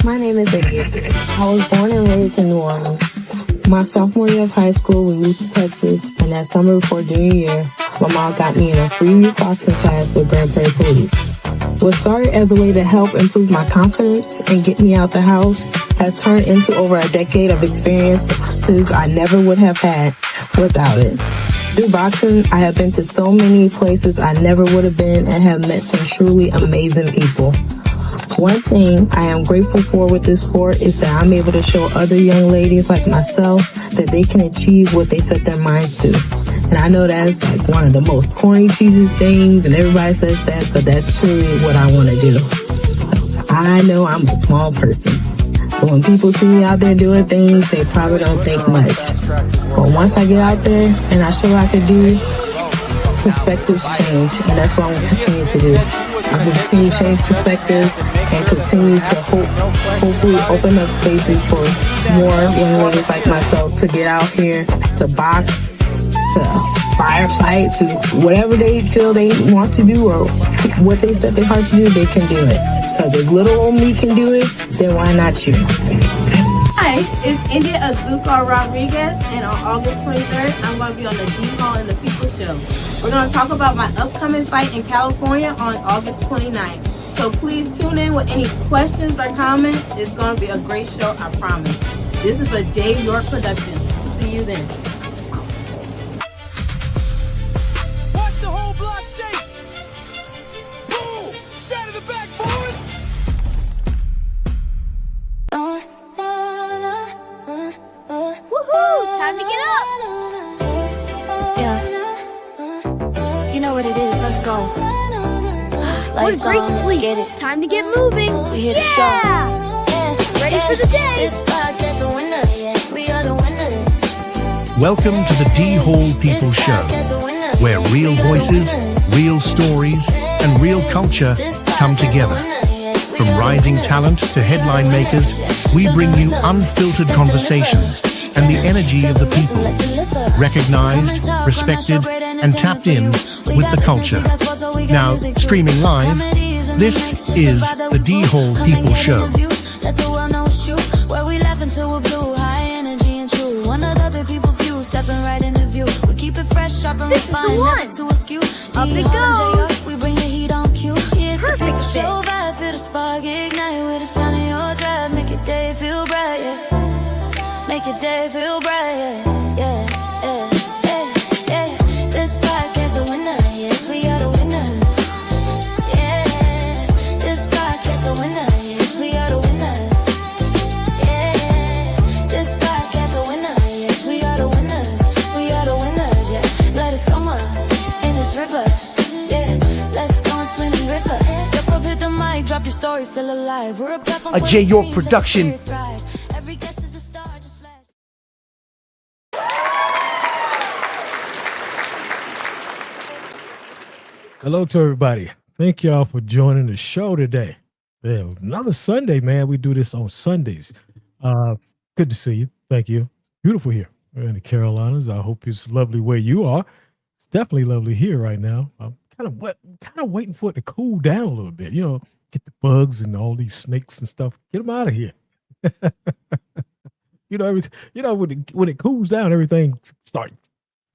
My name is Indeya. I was born and raised in New Orleans. My sophomore year of high school, we moved to Texas, and that summer before junior year, my mom got me in a free boxing class with Grand Prairie Police. What started as a way to help improve my confidence and get me out the house has turned into over a decade of experiences I never would have had without it. Through boxing, I have been to so many places I never would have been and have met some truly amazing people. One thing I am grateful for with this sport is that I'm able to show other young ladies like myself that they can achieve what they set their minds to. And I know that's like one of the most corny, cheesy things, and everybody says that, but that's truly what I want to do. I know I'm a small person, so when people see me out there doing things, they probably don't think much. But once I get out there and I show what I can do, perspectives change, and that's what I'm going to continue to do. I'm going to continue to change perspectives and continue to hopefully open up spaces for more young ladies like myself to get out here, to box, to firefight, to whatever they feel they want to do or what they set their heart to do, they can do it. Because if little old me can do it, then why not you? Hi, it's Indeya Rodriguez, and on August 23rd, I'm going to be on the D.HALL THA PEOPLE Show. We're going to talk about my upcoming fight in California on August 29th. So please tune in with any questions or comments. It's going to be a great show, I promise. This is a J. York production. See you then. Watch the whole block shake. Boom! Shatter the backboard. Woohoo! Time to get up! Yeah. You know what it is, let's go. What a great sleep. Get it. Time to get moving. We here to show. Ready for the day. This podcast a winner, yes, we are the winners. Welcome to the D.HALL People Show, where real voices, real stories, and real culture come together. From rising talent to headline makers, we bring you unfiltered conversations and the energy of the people, recognized, respected, and tapped in with the culture. Now, streaming live, this is the D.HALL People Show. Let the world know it's true. Where we laugh until we're blue, high energy and true. One of the other people view, stepping right into view. We keep it fresh, sharp and refined, never too askew. Up it goes. We bring the heat on cue. Yeah, it's Perfect a people fit. show vibe, feel the spark ignite with the sound of your drive. Make your day feel bright, yeah. Make your day feel bright, yeah. Yeah, yeah, yeah, yeah. This podcast a winner, yes, we are the winners. Yeah, this podcast a winner, yes, we are the winners. Yeah, this podcast a winner, yes, we are the winners. We are the winners, yeah. Let us come up in this river, yeah. Let's go and swim in the river. Step up, hit the mic, drop your story, feel alive. We're a platform A for J. the York dreams, production. let the spirit thrive. Every guest is a star, just flash. Hello to everybody. Thank y'all for joining the show today. Yeah, another Sunday, man. We do this on Sundays. Good to see you. Thank you. Beautiful here. We're in the Carolinas. I hope it's lovely where you are. It's definitely lovely here right now. I'm kind of waiting for it to cool down a little bit. You know, get the bugs and all these snakes and stuff. Get them out of here. When it cools down, everything starts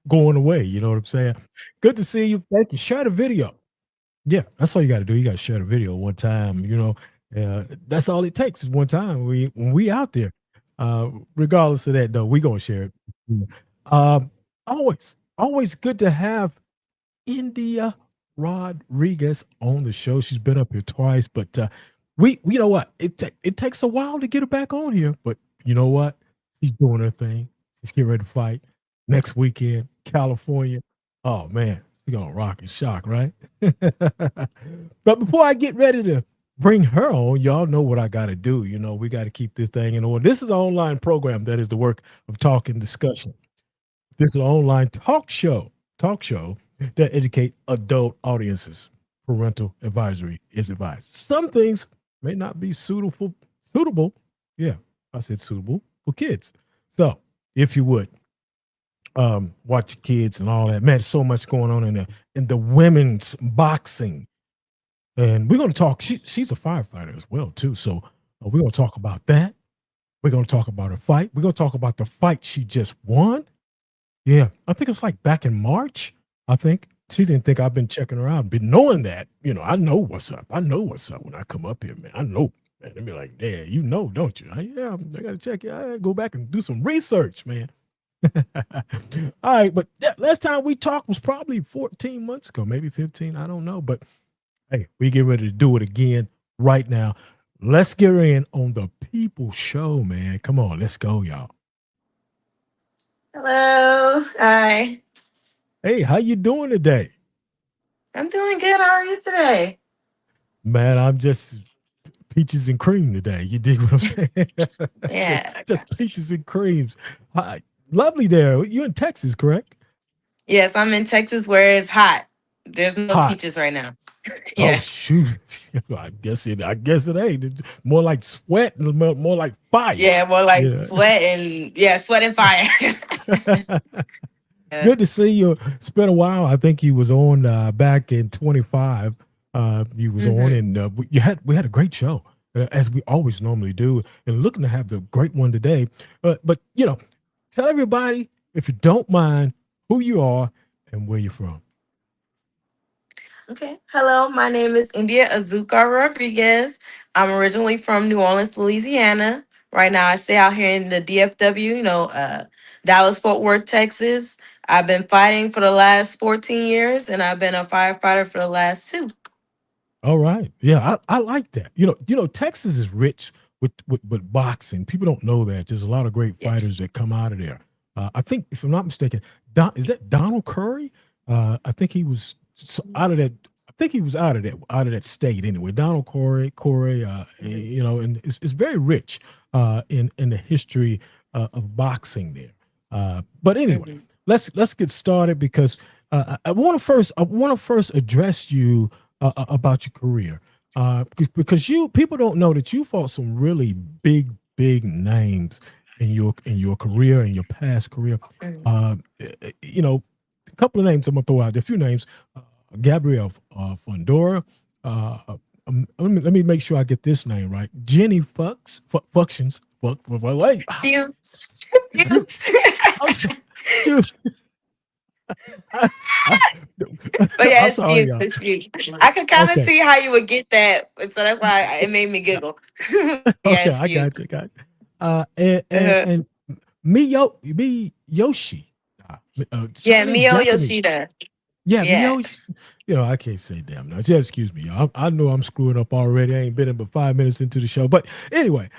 going away. You know what I'm saying? Good to see you. Thank you. Share the video. Yeah, that's all you got to do. You got to share the video one time. You know, that's all it takes is one time. When we out there, regardless of that, though, we gonna share it. Always good to have Indeya Rodriguez on the show. She's been up here twice, but you know what? It takes a while to get her back on here, but you know what? She's doing her thing. She's getting ready to fight next weekend, California. Oh man, we're gonna rock and shock, right? But before I get ready to bring her on, y'all know what I gotta do. You know, we gotta keep this thing in order. This is an online program that is the work of talk and discussion. This is an online talk show that educate adult audiences. Parental advisory is advised. Some things may not be suitable. Yeah, I said suitable for kids. So if you would, watch your kids and all that. Man, there's so much going on in the women's boxing. And we're going to talk. She's a firefighter as well, too. So We're gonna talk about that. We're gonna talk about her fight. We're gonna talk about the fight she just won. Yeah, I think it's like back in March. I think she didn't think I've been checking her out, but knowing that, I know what's up. I know what's up when I come up here, man. I know, man. They be like, yeah, don't you? Yeah, I gotta check it. I gotta go back and do some research, man. All right, but last time we talked was probably 14 months ago, maybe 15. I don't know, but hey, we get ready to do it again right now. Let's get in on the People Show, man. Come on, let's go, y'all. Hello. Hi. Hey, how you doing today? I'm doing good. How are you today? Man, I'm just peaches and cream today. You dig what I'm saying? Yeah. just peaches and creams. Hi. Lovely there. You're in Texas, correct? Yes, I'm in Texas where it's hot. There's no Hot. peaches right now. Oh Yeah. shoot. I guess it ain't. It's more like sweat, more like fire. Yeah, more like Yeah. sweat and fire. Yeah. Good to see you. It's been a while. I think you was on back in 25. You was on, and we had a great show, as we always normally do, and looking to have the great one today. But tell everybody, if you don't mind, who you are and where you're from. Okay. Hello, my name is India Rodriguez. I'm originally from New Orleans, Louisiana. Right now, I stay out here in the DFW, Dallas, Fort Worth, Texas. I've been fighting for the last 14 years, and I've been a firefighter for the last 2. All right. Yeah, I like that. Texas is rich with boxing. People don't know that. There's a lot of great fighters Yes. that come out of there. I think, if I'm not mistaken, is that Donald Curry? I think he was out of that. I think he was out of that state anyway. Donald Corey, and it's very rich in the history of boxing there. But anyway, Mhm. let's get started because I want to first address you about your career, because people don't know that you fought some really big names in your career, in your past career. Mhm. Uh, a couple of names I'm gonna throw out there. A few names: Gabrielle Fondora. Let me make sure I get this name right. Jenny Fuctions. Wait, Feuds. you, Feuds. I'm sorry. Dude, I, I, But yeah, I'm it's sorry, feuds. y'all. It's feuds. I could kind of Okay. see how you would get that, so that's why it made me giggle. Yeah, Okay, it's I feuds. got you. And Uh-huh. and Miyoshi, Yeah, Chinese, Mio Japanese. Yoshida. Yeah, Yeah. Miyoshi. I can't say damn no. Just excuse me, y'all. I know I'm screwing up already. I ain't been in but 5 minutes into the show, but anyway,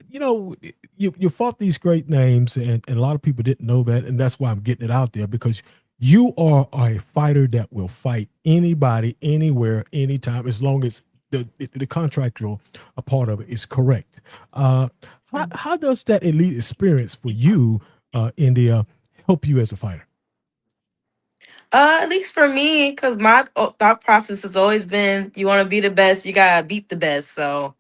you know, you fought these great names, and a lot of people didn't know that, and that's why I'm getting it out there because you are a fighter that will fight anybody, anywhere, anytime, as long as the contractual part of it is correct. Uh, how does that elite experience for you, India, help you as a fighter? At least for me, because my thought process has always been you want to be the best, you got to beat the best. So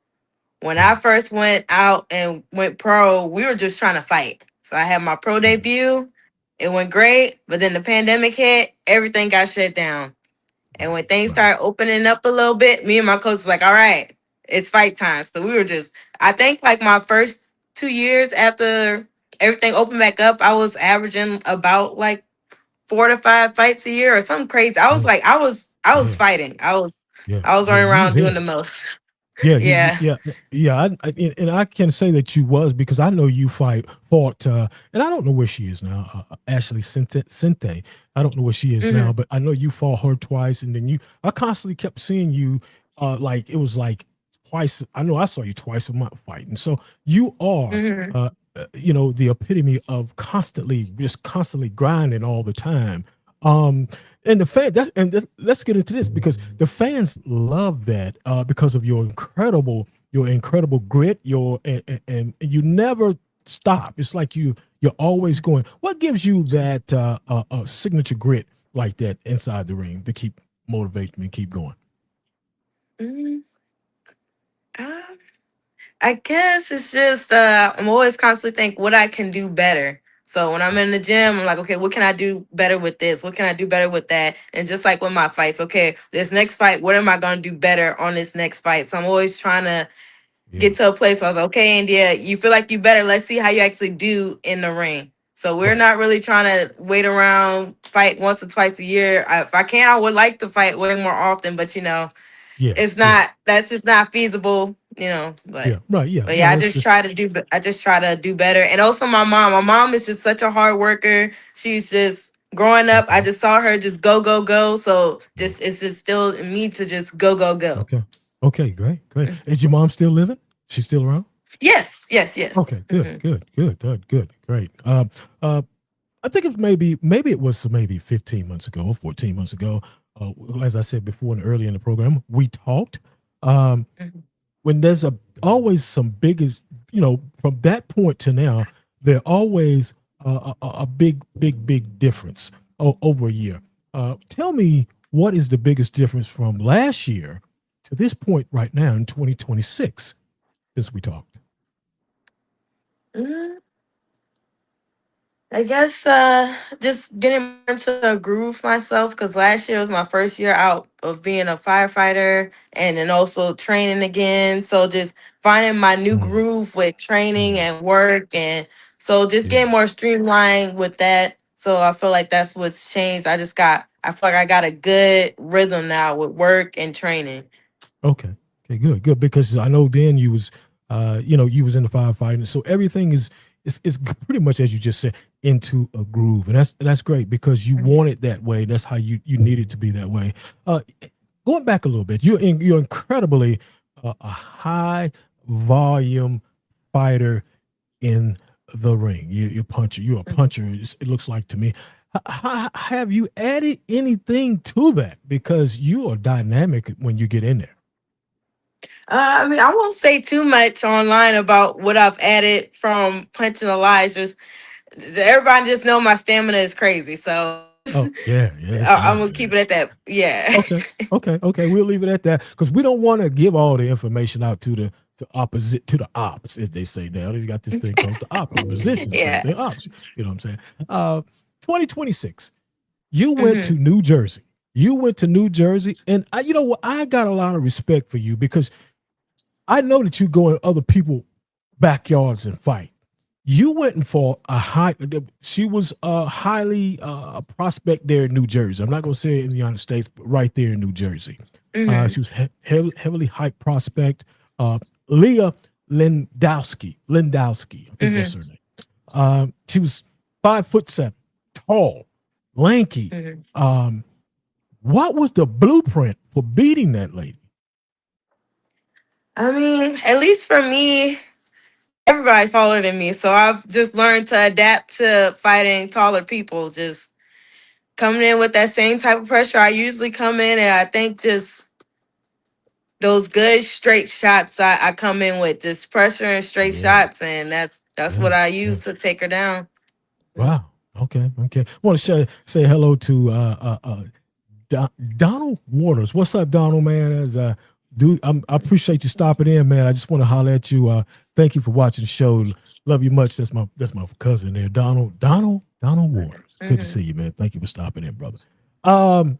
when I Right, first went out and went pro, we were just trying to fight. So I had my pro right, debut. It went great, but then the pandemic hit, everything got shut down. And when right, things right. started opening up a little bit, me and my coach was like, all right, it's fight time. So we were just, I think like my first 2 years after everything opened back up, I was averaging about like 4 to 5 fights a year or something crazy. I was Yeah, like, I was yeah, fighting. yeah, I was yeah. running You was around doing in the it. most. Yeah, Yeah. yeah. And I can say that you was because I know you fought, and I don't know where she is now. Ashley Sente. I don't know where she is Hmm. now, but I know you fought her twice, and then I constantly kept seeing you. Like it was like twice. I know I saw you twice a month fighting. So you are, Hmm. the epitome of constantly grinding all the time. Um, and the fan let's get into this because the fans love that because of your incredible grit, and you never stop. It's like you're always going. What gives you that signature grit like that inside the ring to keep motivating and keep going? Hmm. I guess it's just I'm always constantly think what I can do better. So when I'm in the gym, I'm like, okay, what can I do better with this? What can I do better with that? And just like with my fights, okay, this next fight, what am I gonna do better on this next fight? So I'm always trying to get to a place where I was okay, India, you feel like you better. Let's see how you actually do in the ring. So we're Right. not really trying to wait around, fight once or twice a year. If I can, I would like to fight way more often, but Yeah. it's Yeah. not. That's just not feasible, But Yeah. Right. Yeah. but yeah, No, it's just I just try to do better. And also my mom. My mom is just such a hard worker. She's just growing up. I okay. just saw her just go go go. So Yeah. just it's instilled in me to just go go go. Okay. Okay. Great. Great. Is your mom still living? She's still around? Yes, yes, yes. Okay. Good. Good. Good. Good. Good. Great. Uh, I think it's maybe it was maybe 15 months ago or 14 months ago. As I said before and early in the program, we talked. Um, Mhm. when there's always some biggest, from that point to now, there always a big difference over a year. Tell me, what is the biggest difference from last year to this point right now in 2026 since we talked? Mm, I guess just getting into a groove myself because last year was my first year out of being a firefighter and then also training again. So just finding my new Mm, groove with training mm, and work, and so just yeah. getting more streamlined with that. So I feel like that's what's changed. I feel like I got a good rhythm now with work and training. Okay. Okay. Good. Good. Because I know then you was, you was in the firefighting, so everything is pretty much as you just said into a groove, and that's great because you want it that way. That's how you need it to be that way. Uh, Going back a little bit, you're incredibly a high volume fighter in the ring. You're puncher. You're a puncher. It looks like to me. Have you added anything to that? Because you are dynamic when you get in there. I mean, I won't say too much online about what I've added from punching Elijah's. Everybody just know my stamina is crazy, so Oh yeah, yeah, it's I'm fine. gonna keep it at that. Yeah. Okay, okay. We'll leave it at that because we don't want to give all the information out to the opposite to the ops, as they say now. They got this thing called the opposition, the same Yeah. thing. Ops, you know what I'm saying? 2026. You went to Hmm. New Jersey. You went to New Jersey, and you know what? I got a lot of respect for you because I know that you go in other people's backyards and fight. You went and fought a high. She was a highly a prospect there in New Jersey. I'm not going to say it in the United States, but right there in New Jersey. Hmm. She was heavily hyped prospect. Leah Lindowski. Lindowski, I think Hmm. that's her name. She was 5'7", tall, lanky. Hmm. What was the blueprint for beating that lady? I mean, at least for me, everybody's taller than me, so I've just learned to adapt to fighting taller people. Just coming in with that same type of pressure I usually come in, and I think just those good straight shots I come in with, just pressure and straight Yeah, shots, and that's yeah, what I yeah. use to take her down. Wow. Okay. Okay. I want to say hello to Donald Waters. What's up, Donald, man? As I appreciate you stopping in, man. I just want to holler at you. Thank you for watching the show. Love you much. That's my cousin there, Donald Waters. Good to Hmm. see you, man. Thank you for stopping in, brother. Um,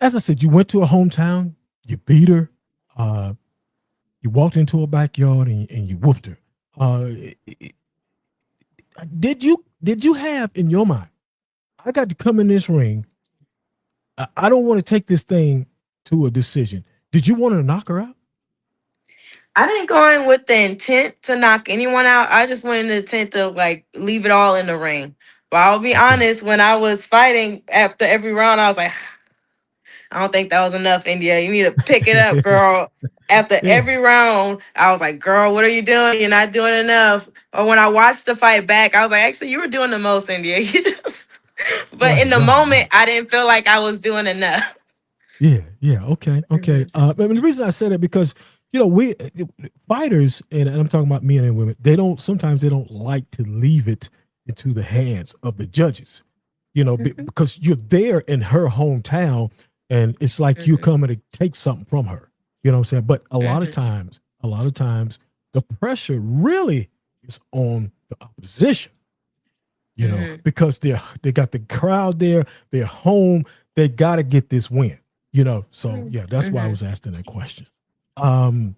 as I said, you went to a hometown, you beat her, uh, you walked into a backyard and you whooped her. Uh, did you have in your mind, I got to come in this ring. I don't want to take this thing to a decision. Did you want to knock her out? I didn't go in with the intent to knock anyone out. I just went in the intent to like leave it all in the ring. But I'll be Okay. honest, when I was fighting after every round, I was like, I don't think that was enough, India. You need to pick it up, girl. After Yeah. every round, I was like, girl, what are you doing? You're not doing enough. Or when I watched the fight back, I was like, actually, you were doing the most, India. You just but in Right. the Right. moment, Right. I didn't feel like I was doing enough. Yeah. Yeah. Okay. Okay. Mhm. I mean, the reason I said it because we fighters, and I'm talking about men and women. Sometimes they don't like to leave it into the hands of the judges. Mhm. Because you're there in her hometown, and it's like you're Mhm. coming to take something from her. You know what I'm saying? But Mhm. a lot of times, the pressure really is on the opposition. Mhm. Because they got the crowd there, they're home, they got to get this win. So yeah, that's why I Mhm. was asking that question. Um,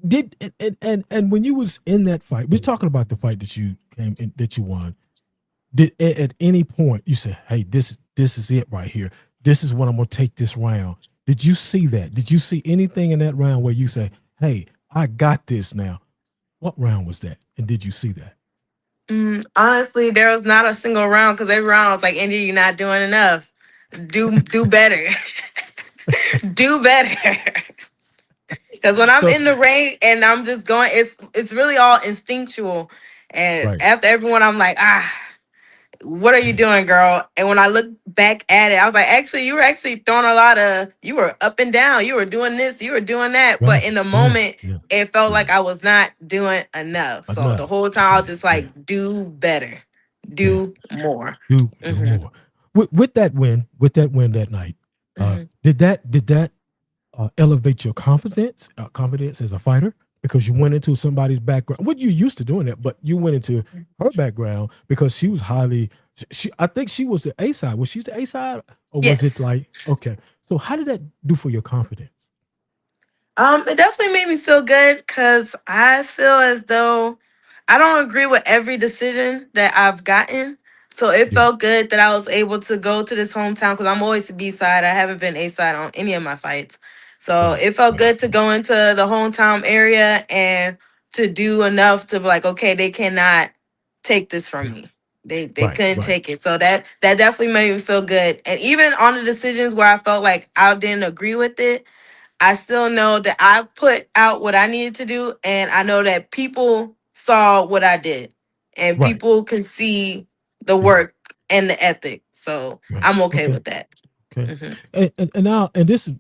did and when you was in that fight, we're talking about the fight that you came in, that you won. Did at any point you say, "Hey, this is it right here. This is what I'm gonna take this round." Did you see that? Did you see anything in that round where you say, "Hey, I got this now"? What round was that? And did you see that? Honestly, there was not a single round because every round I was like, India, you're not doing enough. Do better. Do better. Because when I'm So in the ring and I'm just going, it's really all instinctual. And right, after everyone, I'm like, what are you yeah, doing, girl? And when I look back at it, I was like, actually, you were actually throwing a lot of, you were up and down, you were doing this, you were doing that. But right, in the yeah, moment, yeah, it felt yeah. like I was not doing enough. So the Enough. whole time I was Okay, just yeah, like, do better, yeah. do more. Do Hmm. more. With that win that night, Hmm. did that elevate your confidence as a fighter because you went into somebody's background. What you used to doing that, but you went into her background because she was highly. I think she was the A side. Was she the A side, or was it Yes. like okay? So how did that do for your confidence? It definitely made me feel good because I feel as though I don't agree with every decision that I've gotten. So it Yeah. felt good that I was able to go to this hometown because I'm always the B side. I haven't been A side on any of my fights. So Right. it felt Right. good to go into the hometown area and to do enough to be like, okay, they cannot take this from Yeah. me. They Right. couldn't Right. take it. So that definitely made me feel good. And even on the decisions where I felt like I didn't agree with it, I still know that I put out what I needed to do, and I know that people saw what I did, and Right. people can see the Yeah. work and the ethic. So Right. I'm okay Okay. with that. Okay. Hmm. And now this is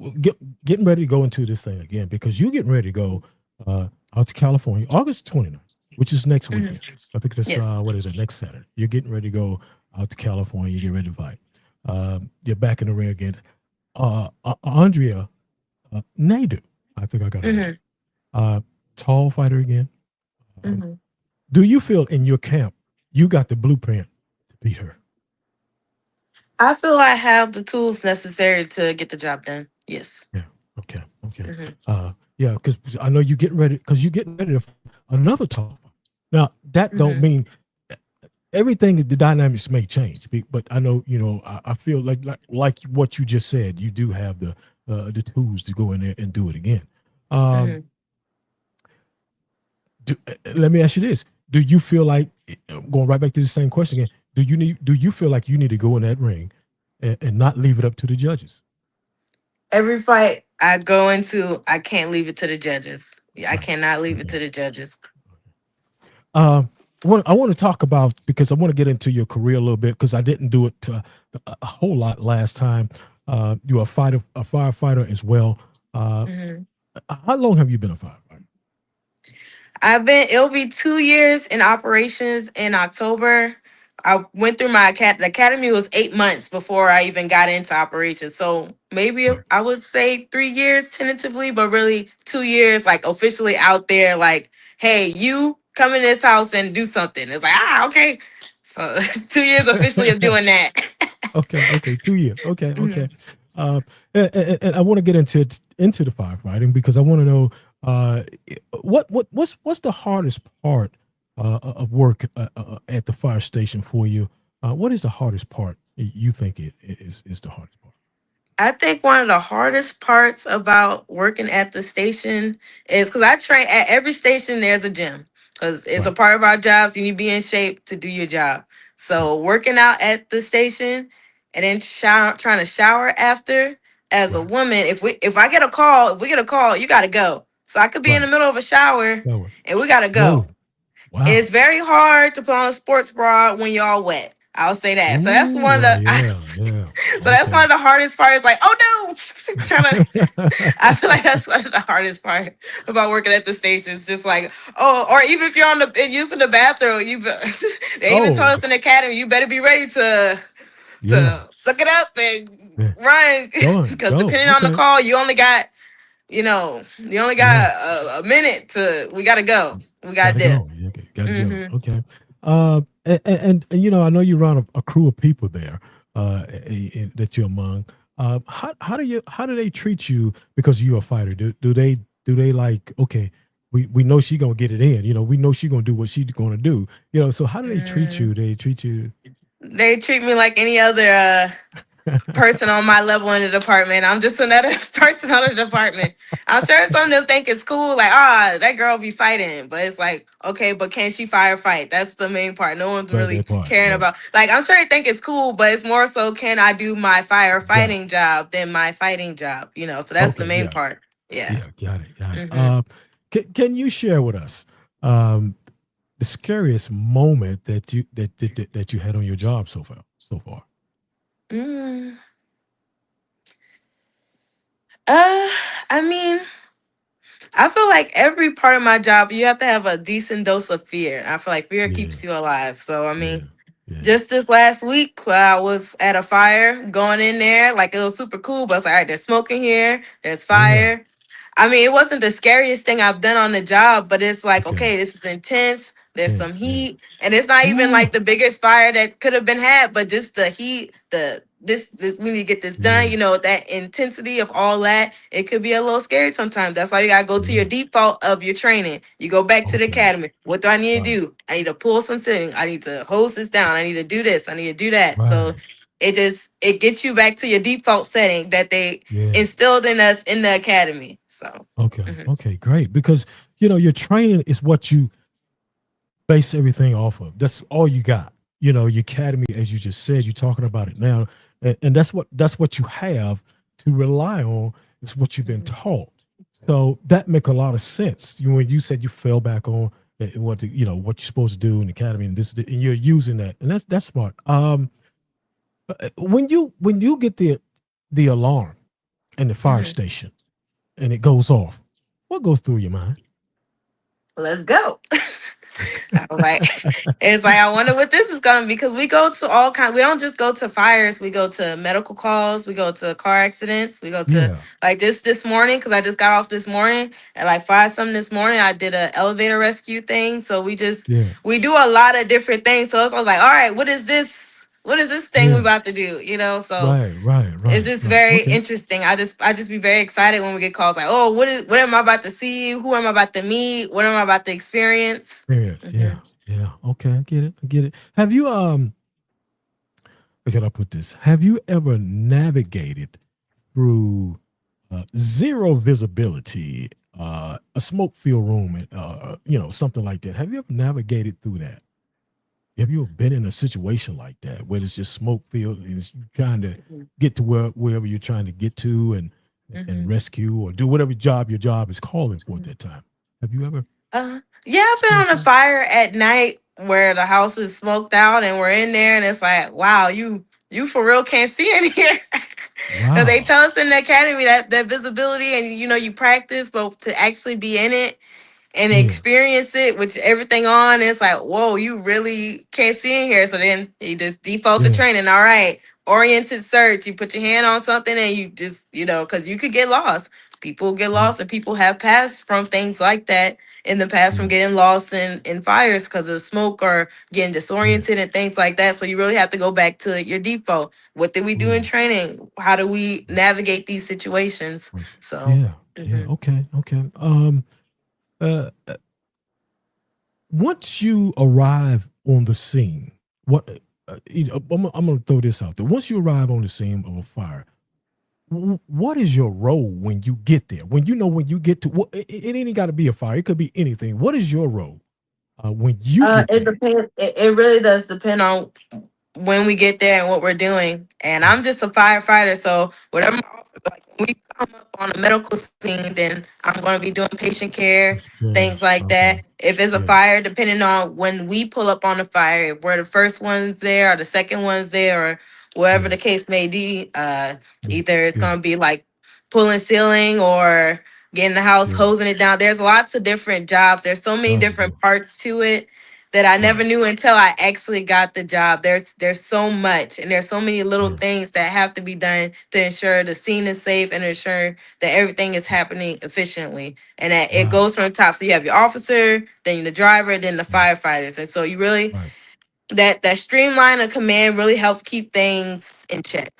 getting ready to go into this thing again because you're getting ready to go out to California August 29th, which is next Hmm. weekend. I think that's Yes. what is it, next Saturday. You're getting ready to go out to California, you get ready to fight. You're back in the ring again. Andrea Nadu, I think I got her right. Hmm. Uh tall fighter again. Um, Hmm. do you feel in your camp you got the blueprint to beat her? I feel I have the tools necessary to get the job done. Yes. Yeah. Okay. Okay. Hmm. Yeah, because I know you getting ready because you getting ready to another talk. Now that don't Hmm. mean everything. The dynamics may change, but I know I feel like what you just said. You do have the tools to go in there and do it again. Um, Hmm. let me ask you this: do you feel like going right back to the same question again? Do you feel like you need to go in that ring and not leave it up to the judges? Every fight I go into, I can't leave it to the judges. I Right. cannot leave it Okay. to the judges. Um, I want to talk about because I want to get into your career a little bit because I didn't do it a whole lot last time. You're a firefighter as well. Uh, Mhm. how long have you been a firefighter? It'll be 2 years in operations in October. I went through the academy was 8 months before I even got into operations. So maybe Right. I would say 3 years tentatively, but really 2 years, like officially out there, like, hey, you come in this house and do something. It's like, okay. So 2 years officially of doing that. Okay. Okay. 2 years. Okay. Mhm. Okay. Uh, and I want to get into the firefighting because I want to know what's the hardest part of work at the fire station for you. What is the hardest part you think is the hardest part? I think one of the hardest parts about working at the station is because I train at every station, there's a gym because it's a Right. part of our jobs. You need to be in shape to do your job. Yeah. So, working out at the station and then trying to shower after as a Right. woman, if I get a call, if we get a call, you got to go. So, I could be in the Right. middle of a shower That way. and we got to Whoa. go. Wow. It's very hard to put on a sports bra when you're all wet. I'll say that. So, that's Ooh, one of right, the. yeah, yeah. So that's one Okay. of the hardest parts. Like, oh no, trying to. I feel like that's one of the hardest part about working at the station. It's just like, oh, or even if you're on the and using the bathroom, they even told Oh, us in the academy, you better be ready to yeah. suck it up and Yeah. run Go, because go. depending on the Okay. call, you only got Yeah. a minute to. We gotta go. We gotta Gotta dip. go. Yeah, okay. Gotta go. Hmm. Okay. And I know you're around a crew of people there, that you're among. How do they treat you because you're a fighter? Do they like okay? we know she gonna get it in. You know, we know she gonna do what she's gonna do. You know, so how do they treat you? They treat you. They treat me like any other person on my level in the department. I'm just another person on the department. I'm sure some of them think it's cool, like, that girl be fighting. But it's like, okay, but can she firefight? That's the main part. No one's Right, really that part. caring Right. about. Like, I'm sure they think it's cool, but it's more so, can I do my Got it. firefighting job than my fighting job? You know, so that's the Okay. main Yeah. part. Yeah. Yeah. Got it. Got it. hmm Can you share with us um, the scariest moment that you had on your job so far? So far. Mm. Uh, I mean, I feel like every part of my job, you have to have a decent dose of fear. I feel like fear Yeah. keeps you alive. So, I Yeah. mean, Yeah. just this last week, I was at a fire going in there. Like, it was super cool, but it's like, all right, there's smoke in here, there's Yeah. fire. I mean, it wasn't the scariest thing I've done on the job, but it's like, Okay. okay, this is intense. There's some Tense. Yeah. heat, and it's not even Ooh. like the biggest fire that could have been had, but just the heat, this we need to get this done. Yeah. You know, that intensity of all that, it could be a little scary sometimes. That's why you gotta go to your Yeah. default of your training. You go back to the Okay. academy. What do I need to Right. do? I need to pull some sitting. I need to hose this down. I need to do this. I need to do that. So Right. it gets you back to your default setting that they Yeah. instilled in us in the academy. So Okay. mhm. Okay. Great. Because your training is what you base everything off of. That's all you got. Your academy, as you just said, you're talking about it now, and that's what you have to rely on. It's what you've been taught. So that make a lot of sense. When you said you fell back on what you're supposed to do in the academy, and and you're using that, and that's smart. When you get the alarm in the fire Mhm. station and it goes off, what goes through your mind? Let's go. All right. It's like, I wonder what this is gonna be, because we go to all kind. We don't just go to fires. We go to medical calls. We go to car accidents. We go to, Yeah. like, this morning, because I just got off this morning at like 5 something this morning. I did a elevator rescue thing. So Yeah. we do a lot of different things. So I was like, all right, what is this? What is this thing we Yeah. about to do? So Right. Right. it's Right. just Right. very Okay. interesting. I just be very excited when we get calls like, oh, what am I about to see? Who am I about to meet? What am I about to experience? Yes. hmm Yeah. Yeah. Okay. I get it. I get it. Have you I gotta put this. Have you ever navigated through zero visibility, a smoke filled room, and something like that? Have you ever navigated through that? Have you ever been in a situation like that where it's just smoke filled and it's trying to get to wherever you're trying to get to and hmm rescue or do whatever your job is calling for at that time? Have you ever Yeah, I've been on experienced a that? fire at night where the house is smoked out and we're in there, and it's like, wow, you for real can't see in here. 'Cause they Wow. tell us in the academy that visibility, and you practice, but to actually be in it and Yeah. experience it with everything on, it's like, whoa, you really can't see in here. So then you just default to Yeah. training. All right, oriented search. You put your hand on something and you just, because you could get lost. People get Yeah. lost, and people have passed from things like that in the past, from Yeah. getting lost in fires because of smoke or getting Yeah. disoriented and things like that. So you really have to go back to your default. What did we do in Mm. training? How do we navigate these situations? So. Yeah. Yeah. mhm. Okay. Okay. Uh, Once you arrive on the scene, what I'm going to throw this out there. Once you arrive on the scene of a fire, what is your role when you get there? When you get to, it ain't got to be a fire. It could be anything. What is your role when you get It there? depends. It really does depend on when we get there and what we're doing. And Right. I'm just a firefighter, so whatever. Like, when we come up on a medical scene, then I'm going to be doing patient care, That's fair. things like Okay. that. If it's a Yeah. fire, depending on when we pull up on the fire, if we're the first ones there or the second ones there, or whatever Yeah. the case may be, Yeah. either it's Yeah. going to be like pulling ceiling or getting the house, Yeah. hosing it down. There's lots of different jobs. There's so many Tons of different them. parts to it that I never Right. knew until I actually got the job. There's so much, and there's so many little Yeah. things that have to be done to ensure the scene is safe and ensure that everything is happening efficiently, and that it Wow. goes from the top. So you have your officer, then the driver, then the Right. firefighters, and so you really, Right. that streamline of command really helps keep things in check.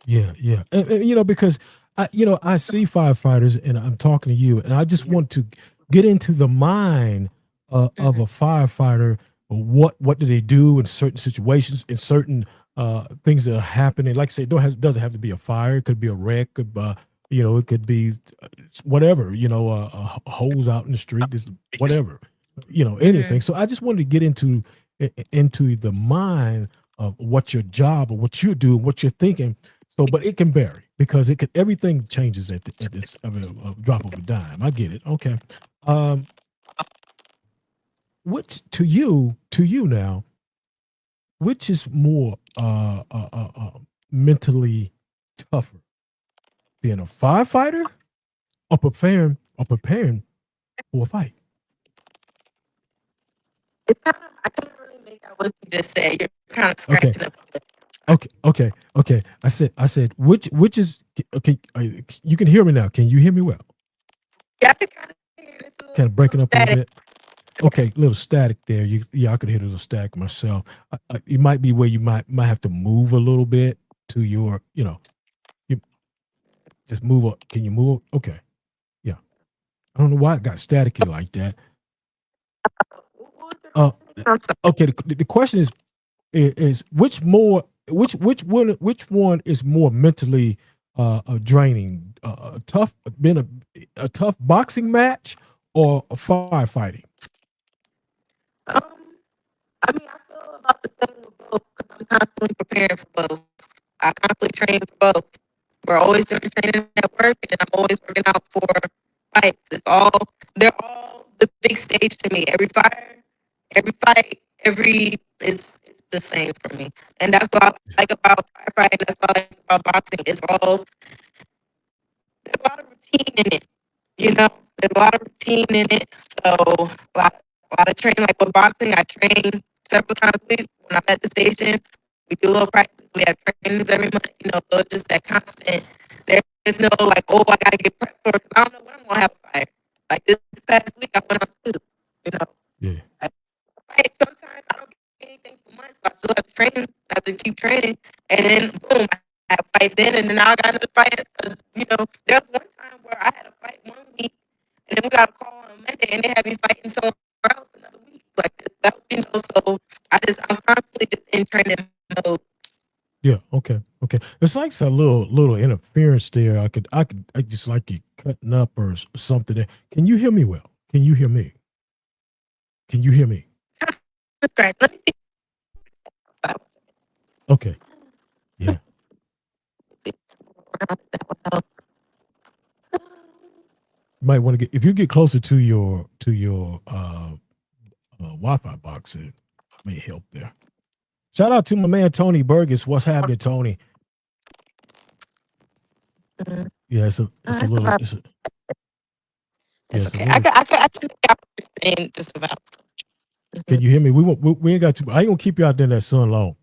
Yeah, yeah, and, because I see firefighters, and I'm talking to you, and I just want to get into the mind of a firefighter. What do they do in certain situations, in certain things that are happening? Like I say, doesn't have to be a fire. It could be a wreck. It could be whatever. A hose out in the street. Just whatever. Anything. So I just wanted to get into the mind of what your job or what you do, what you're thinking. So, but it can vary because everything changes at this a drop of a dime. I get it. Okay. Which to you now, which is more mentally tougher, being a firefighter or preparing for a fight? I couldn't really make out what you just said. You're kind of scratching up. Okay. I said which is okay. You can hear me now. Can you hear me well? Yeah, I can kind of hear it. Kind of breaking up a little bit. Okay, little static there. I could hear a little static myself. It might be where you might have to move a little bit to your, you just move up. Can you move? Okay, yeah. I don't know why it got staticky like that. Okay. The question is which one is more mentally draining? Been a tough boxing match or a firefighting? I mean, I feel about the same with both because I'm constantly preparing for both. I constantly train for both. We're always doing training at work, and I'm always working out for fights. They're all the big stage to me. Every fire, every fight, it's the same for me. And that's what I like about firefighting. That's what I like about boxing. There's a lot of routine in it. There's a lot of routine in it. So a lot of training. Like with boxing, I train several times a week. When I'm at the station, we do a little practice. We have trainings every month. So it's just that constant. There's no like, oh, I gotta get prepped for it. I don't know when I'm gonna have a fight. Like this past week, I went on two. Yeah. Sometimes I don't get anything for months, but I still have to train. I have to keep training, and then boom, I have a fight then, and then I got another fight. There was one time where I had a fight one week, and then we got a call on Monday, and they had me fighting somewhere else another week. Like that, So I'm constantly just in training mode. Yeah. Okay. It's like a little interference there. I just like it cutting up or something. There. Can you hear me well? Can you hear me? That's great. Let me see. Okay. Yeah. You might want to if you get closer to your Wi-Fi box, it may help there. Shout out to my man Tony Burgess. What's happening, Tony? Yeah, it's a little. It's okay. I can just about. Can you hear me? We ain't got to. I ain't gonna keep you out there in that sun long.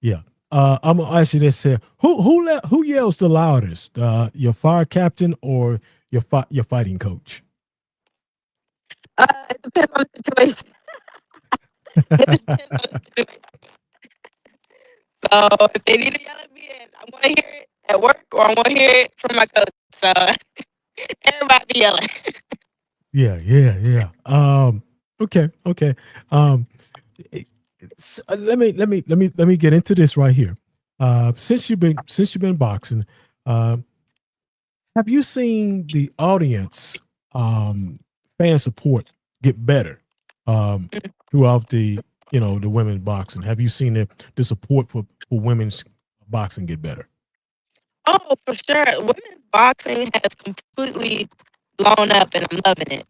Yeah. I'm gonna ask you this here. Who yells the loudest? Your fire captain or your fighting coach? It depends on the situation. So if they need to yell at me, and I want to hear it at work, or I want to hear it from my coach. So everybody be yelling. Yeah. Okay. Let me get into this right here. Since you've been boxing, have you seen the audience fan support get better throughout the women's boxing? Have you seen the support for women's boxing get better? Oh, for sure. Women's boxing has completely blown up, and I'm loving it.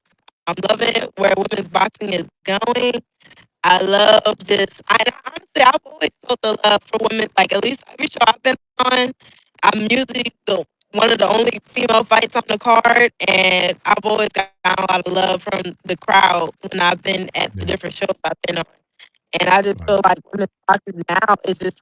I'm loving it where women's boxing is going. I love this. Honestly, I've always felt the love for women. Like, at least every show I've been on, I'm usually one of the only female fights on the card, and I've always gotten a lot of love from the crowd when I've been at the different shows I've been on. And I just feel like women's boxing now there's just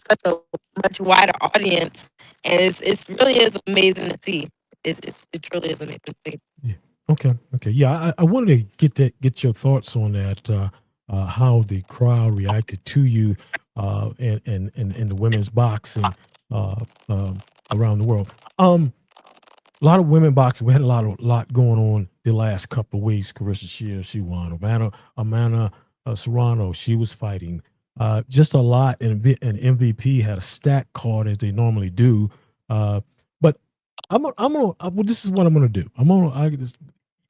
such a much wider audience, and it really is amazing to see. It truly is amazing to see. Yeah. Okay. Yeah, I wanted to get your thoughts on that. How the crowd reacted to you and the women's boxing around the world. a lot of women boxing. We had a lot going on the last couple of weeks. Carissa Shields, she won. Amanda Serrano, she was fighting. Just a lot, and MVP had a stack card as they normally do. But this is what I'm gonna do.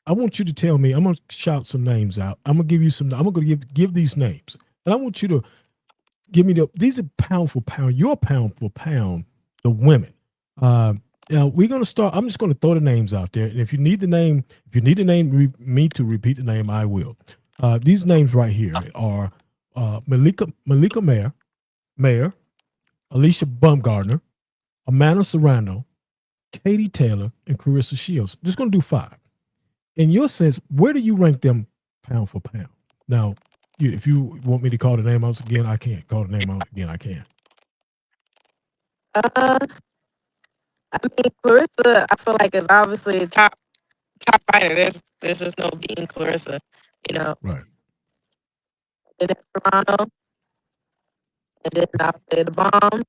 I want you to tell me. I'm gonna shout some names out. I'm gonna give you some. I'm gonna give these names, and I want you to give me these are pound for pound. Your pound for pound, the women. Now we're gonna start. I'm just gonna throw the names out there, and if you need the name, me to repeat the name, I will. These names right here are Malika Mayer, Alicia Baumgardner, Amanda Serrano, Katie Taylor, and Carissa Shields. Just gonna do 5. In your sense, where do you rank them pound for pound? Now, if you want me to call the name out again, I can. Call the name out again, I can. I mean, Clarissa, I feel like is obviously a top fighter. There's just no beating Clarissa, you know. Right. And then Serrano, and then I'll say the bomb.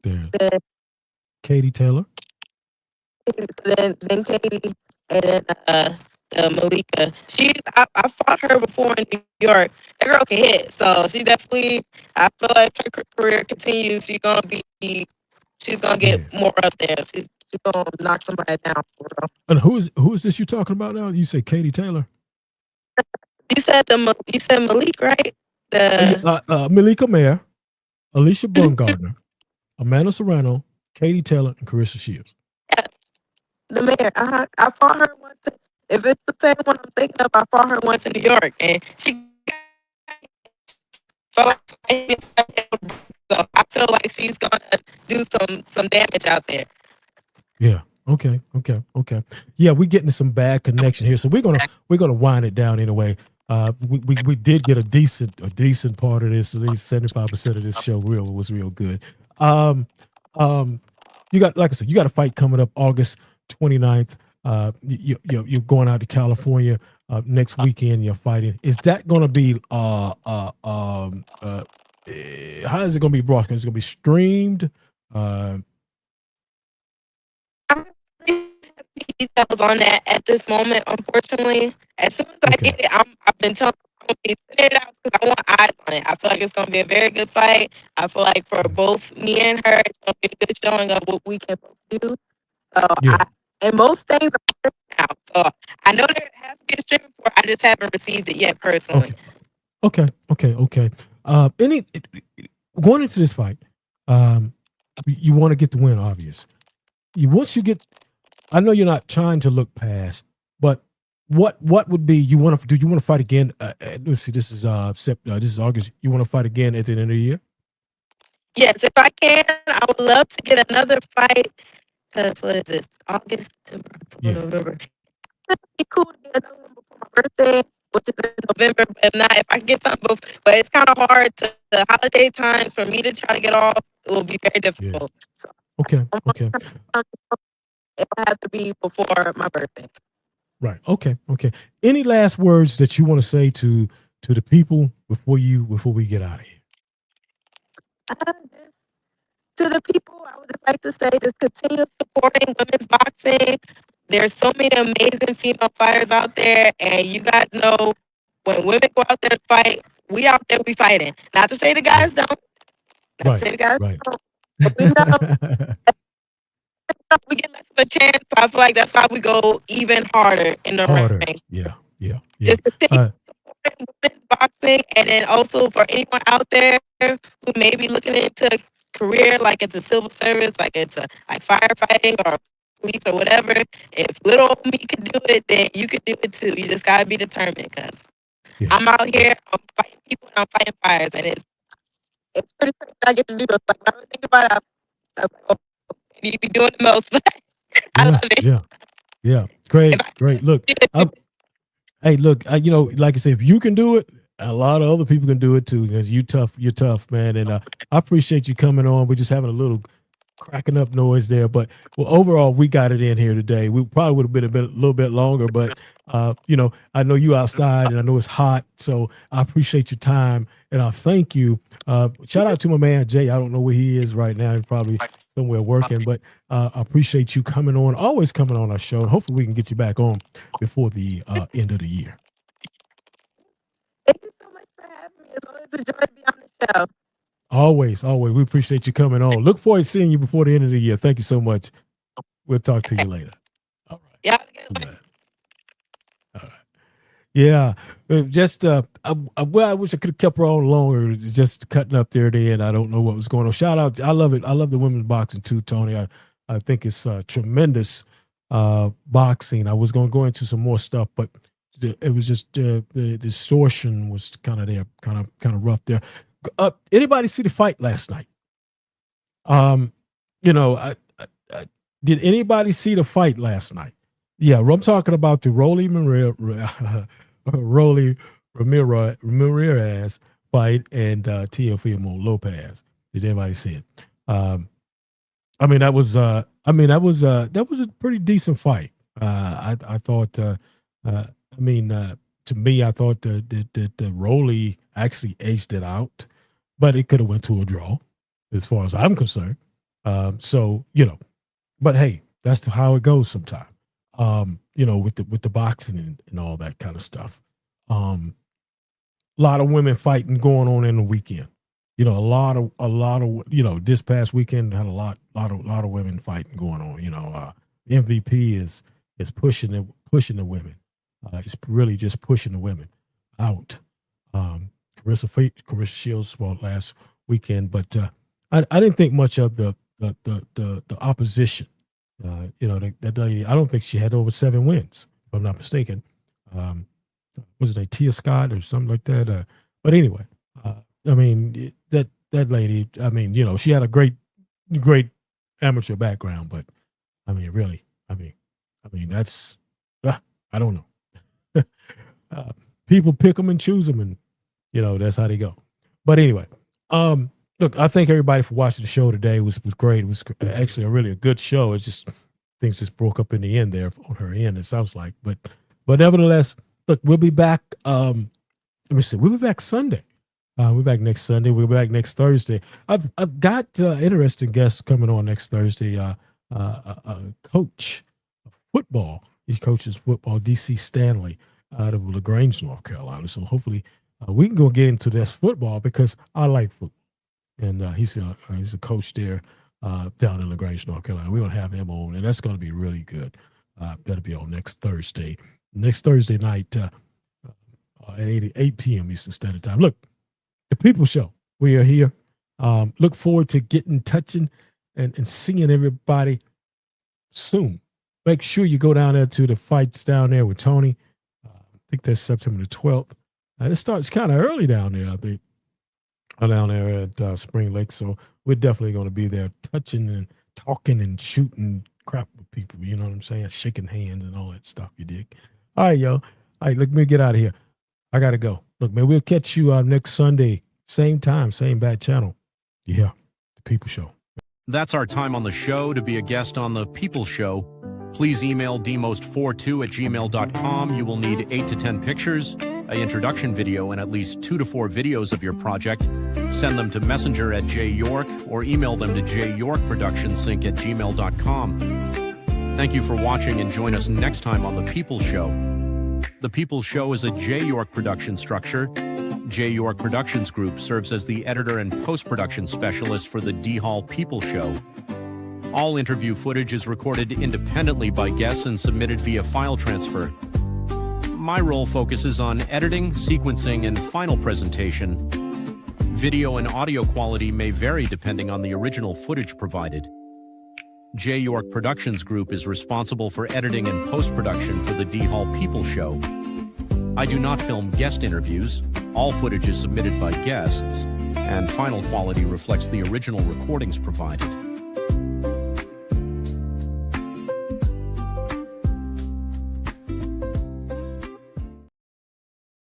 There. Katie Taylor. Then Katie, and then Malika. I fought her before in New York. That girl can hit, so she definitely. I feel like her career continues. She's gonna get more up there. She's gonna knock somebody down. For real. And who is this you talking about now? You say Katie Taylor. You said Malik, right? Malika Mayer, Alicia Baumgardner, Amanda Serrano, Katie Taylor, and Carissa Shields. The mayor. I fought her once. If it's the same one I'm thinking of, I fought her once in New York, and she felt like so I feel like she's gonna do some damage out there. Yeah. Okay. Yeah, we're getting some bad connection here, so we're gonna wind it down anyway. We did get a decent part of this. At least 75% of this show was real good. You got, like I said, you got a fight coming up August 29th. You're going out to California next weekend. You're fighting. Is that going to be how is it going to be broadcast? Is it going to be streamed? Details on that at this moment, unfortunately. As soon as I get it, I've been telling them to send it out because I want eyes on it. I feel like it's going to be a very good fight. I feel like for both me and her, it's going to be a good showing of what we can both do. And most things are out. So I know there has to be a streaming for. I just haven't received it yet personally. Okay. Going into this fight, you want to get the win, obvious. Once you get, I know you're not trying to look past, but what would be you want to do? You want to fight again? Let's see. This is August. You want to fight again at the end of the year? Yes, if I can, I would love to get another fight. Because what is this? August, September, October, November. It'd be cool to get another one before my birthday, which is in November. But if not, if I can get something before, but it's kind of hard to the holiday times for me to try to get off. It will be very difficult. Yeah. So, okay. It will have to be before my birthday. Right. Okay. Any last words that you want to say to the people before we get out of here? To the people, I would just like to say, just continue supporting women's boxing. There's so many amazing female fighters out there, and you guys know when women go out there to fight, we out there, we fighting. Not to say the guys don't. Not to say the guys don't. But we know we get less of a chance, so I feel like that's why we go even harder in the ranks. Yeah. Just continue supporting women's boxing, and then also for anyone out there who may be looking into career, like into civil service, like into like firefighting or police or whatever. If little old me can do it, then you can do it too. You just gotta be determined, because I'm out here, I'm fighting people, and I'm fighting fires, and it's pretty crazy. I get to do this. Like, when I really think about it, I'm like, oh, you be doing the most, but I love it. Yeah. Great. Look, hey, look, like I said, if you can do it, a lot of other people can do it too, because you're tough, man. And I appreciate you coming on. We're just having a little cracking up noise there, but overall, we got it in here today. We probably would have been a little bit longer, but I know you outside and I know it's hot, so I appreciate your time and I thank you. Shout out to my man Jay. I don't know where he is right now. He's probably somewhere working. But I appreciate you coming on, always coming on our show. Hopefully we can get you back on before the end of the year. Thank you so much for having me. It's always a joy to be on the show. Always. We appreciate you coming on. Look forward to seeing you before the end of the year. Thank you so much. We'll talk to you later. All right. Yeah. All right. Yeah. Just well, I wish I could have kept her on longer. Just cutting up there at the end. I don't know what was going on. Shout out. I love it. I love the women's boxing too, Tony. I think it's tremendous boxing. I was going to go into some more stuff, but it was just the distortion was kind of there, kind of rough there. Anybody see the fight last night? Did anybody see the fight last night? Yeah, I'm talking about the Rolly Ramirez fight and Teofimo Lopez. Did anybody see it? That was a pretty decent fight. I thought. To me, I thought that Rolly actually edged it out, but it could have went to a draw, as far as I'm concerned. But hey, that's how it goes sometimes. With the boxing and all that kind of stuff. A lot of women fighting going on in the weekend. A lot of this past weekend had a lot of women fighting going on. MVP is pushing the women. It's really just pushing the women out. Carissa Shields fought last weekend, but I didn't think much of the opposition. That lady, I don't think she had over 7 wins, if I'm not mistaken. Was it a Tia Scott or something like that? But anyway, that lady, she had a great amateur background, but that's I don't know. People pick them and choose them, and that's how they go. But anyway, look, I thank everybody for watching the show today. It was great. It was actually a good show. It's just things just broke up in the end there on her end, it sounds like. But nevertheless, look, we'll be back. Let me see. We'll be back Sunday. We're back next Sunday. We'll be back next Thursday. I've got interesting guests coming on next Thursday. A coach of football. He coaches football, DC Stanley, out of LaGrange, North Carolina. So hopefully we can go get into this football because I like football. And he's a coach there down in LaGrange, North Carolina. We're going to have him on, and that's going to be really good. That'll be on next Thursday. Next Thursday night at 8 p.m. Eastern Standard Time. Look, the People Show. We are here. Look forward to getting touching and seeing everybody soon. Make sure you go down there to the fights down there with Tony. I think that's September the 12th. It starts kind of early down there, I think. Down there at Spring Lake. So we're definitely going to be there touching and talking and shooting crap with people. You know what I'm saying? Shaking hands and all that stuff, you dig? All right, yo. All right, let me get out of here. I got to go. Look, man, we'll catch you next Sunday. Same time, same bad channel. Yeah, The People Show. That's our time on the show. To be a guest on The People Show, please email dmost42@gmail.com. You will need 8 to 10 pictures, an introduction video, and at least 2 to 4 videos of your project. Send them to messenger@jyork or email them to jyorkproductionsync@gmail.com. Thank you for watching, and join us next time on The People Show. The People Show is a J. York production structure. J. York Productions Group serves as the editor and post-production specialist for the D.HALL People Show. All interview footage is recorded independently by guests and submitted via file transfer. My role focuses on editing, sequencing, and final presentation. Video and audio quality may vary depending on the original footage provided. J. York Productions Group is responsible for editing and post-production for the D.HALL People Show. I do not film guest interviews. All footage is submitted by guests, and final quality reflects the original recordings provided.